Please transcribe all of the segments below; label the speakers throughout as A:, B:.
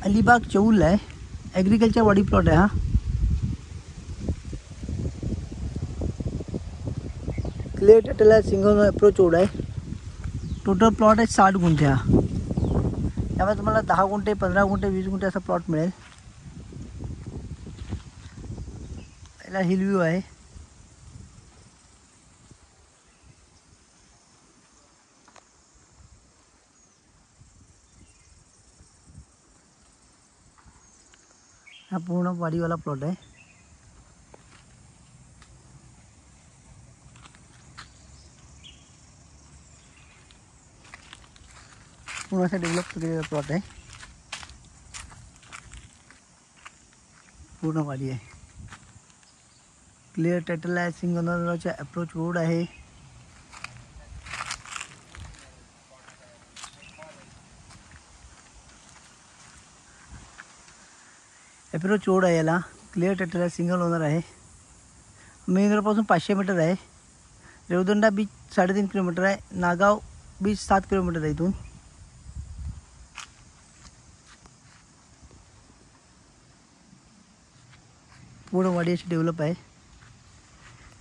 A: अलिबाग चौल आहे, ॲग्रिकल्चर वाडी प्लॉट आहे हा. क्लिअर टायटल आहे, सिंगल अप्रोच रोड आहे. टोटल प्लॉट आहे 60 गुंठे हा. त्यामुळे तुम्हाला 10 गुंठे, 15 गुंठे, 20 गुंठे असा प्लॉट मिळेल. याला हिल व्ह्यू आहे. हा पूर्ण वाडीवाला प्लॉट आहे. पूर्ण असा डेव्हलप केलेला प्लॉट आहे. पूर्ण वाडी आहे. क्लिअर टायटल आहे, सिंगनगरच्या अप्रोच रोड आहे. अप्रोच रोड आहे याला. क्लिअर टायटल आहे, सिंगल ओनर आहे. मेन रोडपासून 500 मीटर आहे. रेवदंडा बीच 3.5 किलोमीटर आहे. नागाव बीच 7 किलोमीटर आहे इथून. पूर्ण वाडी अशी डेव्हलप आहे.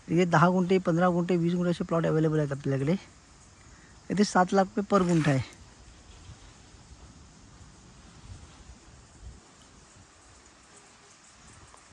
A: इथे 10 गुंठे, 15 गुंठे, 20 गुंठे असे प्लॉट अवेलेबल आहेत आपल्याकडे. इथे 7 लाख रुपये पर गुंठा आहे.